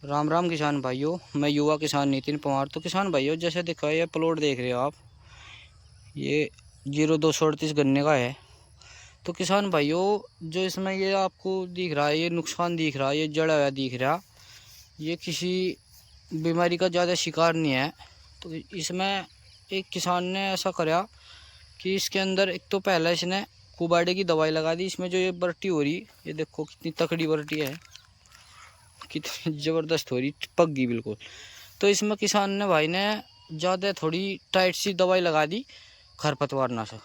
राम राम किसान भाइयों, मैं युवा किसान नितिन पवार। तो किसान भाइयों, जैसे देखा ये प्लॉट देख रहे हो आप, ये 0238 गन्ने का है। तो किसान भाइयों, जो इसमें ये आपको दिख रहा है, ये नुकसान दिख रहा है, ये जड़ा हुआ दिख रहा, ये किसी बीमारी का ज़्यादा शिकार नहीं है। तो इसमें एक किसान ने ऐसा करा कि इसके अंदर एक तो पहले इसने कुबाड़े की दवाई लगा दी। इसमें जो ये बर्टी हो रही, ये देखो कितनी तकड़ी बर्टी है, कितनी ज़बरदस्त हो रही, पक गई बिल्कुल। तो इसमें किसान ने भाई ने ज़्यादा थोड़ी टाइट सी दवाई लगा दी, खरपतवार नाशक।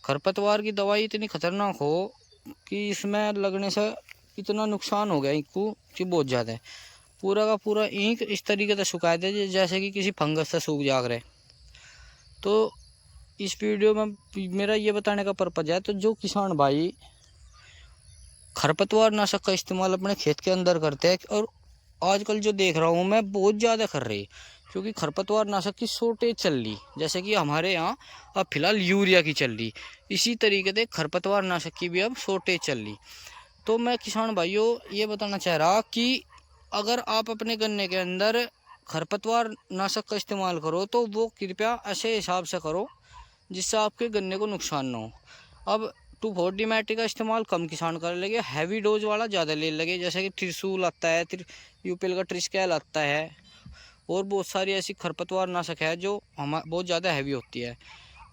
खरपतवार की दवाई इतनी खतरनाक हो कि इसमें लगने से इतना नुकसान हो गया इनको कि बहुत ज़्यादा है। पूरा का पूरा ईंक इस तरीके से सुखाए थे जैसे कि किसी फंगस से सूख जाग रहे। तो इस वीडियो में मेरा ये बताने का पर्पज़ है, तो जो किसान भाई खरपतवार नाशक का इस्तेमाल अपने खेत के अंदर करते हैं, और आजकल जो देख रहा हूँ मैं बहुत ज़्यादा कर रही, क्योंकि खरपतवार नाशक की शॉर्टेज चल रही, जैसे कि हमारे यहाँ अब फिलहाल यूरिया की चल रही, इसी तरीके से खरपतवार नाशक की भी अब शॉर्टेज चल रही। तो मैं किसान भाइयों ये बताना चाह रहा कि अगर आप अपने गन्ने के अंदर खरपतवार नाशक का इस्तेमाल करो तो वो कृपया ऐसे हिसाब से करो जिससे आपके गन्ने को नुकसान ना हो। अब 2,4-D मैट्री का इस्तेमाल कम किसान कर लगे, हैवी डोज वाला ज़्यादा ले लगे, जैसे कि त्रिशूल आता है, यूपीएल का ट्रिस्कैल आता है, और बहुत सारी ऐसी खरपतवार नाशक है जो बहुत ज़्यादा हैवी होती है।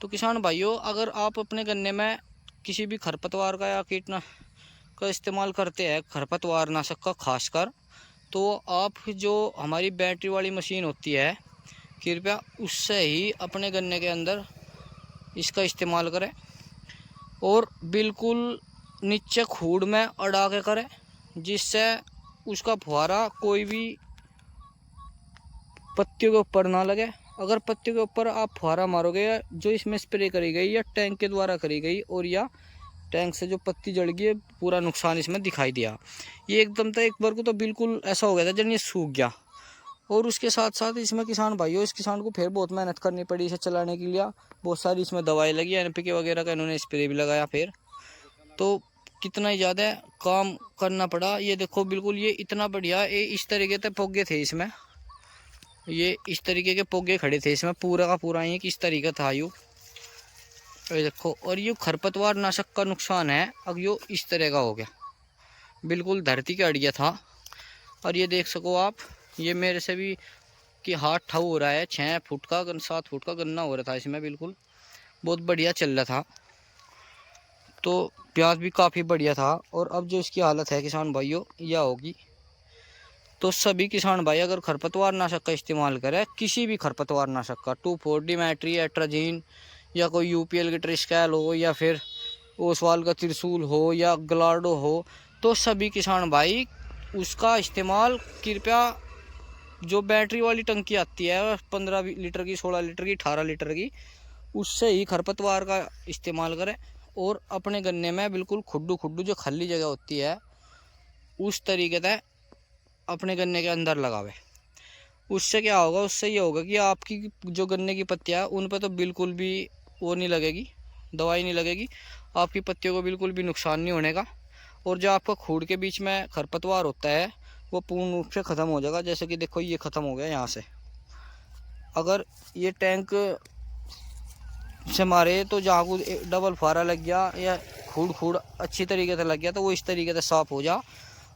तो किसान भाइयों, अगर आप अपने गन्ने में किसी भी खरपतवार का या कीटनाशक का इस्तेमाल करते हैं, खरपतवार नाशक का खासकर, तो आप जो हमारी बैटरी वाली मशीन होती है, कृपया उससे ही अपने गन्ने के अंदर इसका इस्तेमाल करें, और बिल्कुल नीचे खूड़ में अड़ा के करें, जिससे उसका फुहारा कोई भी पत्तियों के ऊपर ना लगे। अगर पत्तियों के ऊपर आप फुहारा मारोगे, या जो इसमें स्प्रे करी गई या टैंक के द्वारा करी गई, और या टैंक से जो पत्ती जड़ गई, पूरा नुकसान इसमें दिखाई दिया। ये एकदम तो एक बार को तो बिल्कुल ऐसा हो गया था जब ये सूख गया। और उसके साथ साथ इसमें किसान भाइयों, इस किसान को फिर बहुत मेहनत करनी पड़ी इसे चलाने के लिए। बहुत सारी इसमें दवाई लगी, एनपीके वगैरह का इन्होंने स्प्रे भी लगाया फिर, तो कितना ही ज़्यादा काम करना पड़ा। ये देखो बिल्कुल ये इतना बढ़िया, ये इस तरीके से पोगे थे इसमें, ये इस तरीके के पोगे खड़े थे इसमें, पूरा का पूरा ये किस तरीके था ये देखो। और ये खरपतवार नाशक का नुकसान है, अब यो इस तरह का हो गया, बिल्कुल धरती के अड़ गया था। और ये देख सको आप, ये मेरे से भी कि हाथ ठाऊ हो रहा है, 6 फुट का 7 फुट का गन्ना हो रहा था इसमें, बिल्कुल बहुत बढ़िया चल रहा था। तो प्याज भी काफ़ी बढ़िया था। और अब जो इसकी हालत है किसान भाइयों यह होगी। तो सभी किसान भाई अगर खरपतवार नाशक का इस्तेमाल करें, किसी भी खरपतवार नाशक का, 2,4-D मैट्री, एट्राजीन, या कोई यूपीएल की ट्रिस्कैल हो, या फिर ओसवाल का त्रिशूल हो, या ग्लाडो हो, तो सभी किसान भाई उसका इस्तेमाल कृपया, जो बैटरी वाली टंकी आती है 15 लीटर की, 16 लीटर की, 18 लीटर की, उससे ही खरपतवार का इस्तेमाल करें। और अपने गन्ने में बिल्कुल खुड्डू खुड्डू जो खाली जगह होती है, उस तरीके से अपने गन्ने के अंदर लगावे। उससे क्या होगा, उससे ये होगा कि आपकी जो गन्ने की पत्तियाँ, उन पर तो बिल्कुल भी वो नहीं लगेगी, दवाई नहीं लगेगी, आपकी पत्तियों को बिल्कुल भी नुकसान नहीं होने का। और जो आपका खूड़ के बीच में खरपतवार होता है, वो पूर्ण रूप से ख़त्म हो जाएगा। जैसे कि देखो ये ख़त्म हो गया यहाँ से। अगर ये टैंक से मारे तो जहाँ को डबल फुहारा लग गया, या खूड़ खूड़ अच्छी तरीके से लग गया, तो वो इस तरीके से साफ़ हो जा।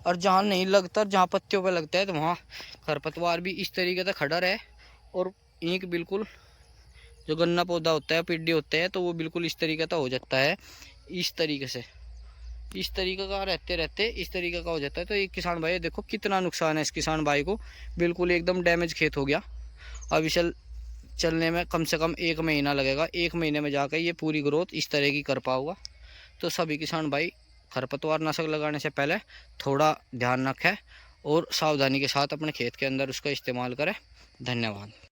और जहाँ नहीं लगता, जहाँ पत्तियों पे लगता है, तो वहाँ खरपतवार भी इस तरीके से खड़ा रहे, और ईंक बिल्कुल, जो गन्ना पौधा होता है, पिड्डी होते हैं, तो वो बिल्कुल इस तरीके का हो जाता है, इस तरीके से, इस तरीके का रहते रहते इस तरीके का हो जाता है। तो एक किसान भाई देखो कितना नुकसान है इस किसान भाई को, बिल्कुल एकदम डैमेज खेत हो गया। अब इसे चलने में कम से कम 1 महीना लगेगा, 1 महीने में जाकर ये पूरी ग्रोथ इस तरह की कर पाऊँगा। तो सभी किसान भाई खरपतवार नाशक लगाने से पहले थोड़ा ध्यान रखें, और सावधानी के साथ अपने खेत के अंदर उसका इस्तेमाल करें। धन्यवाद।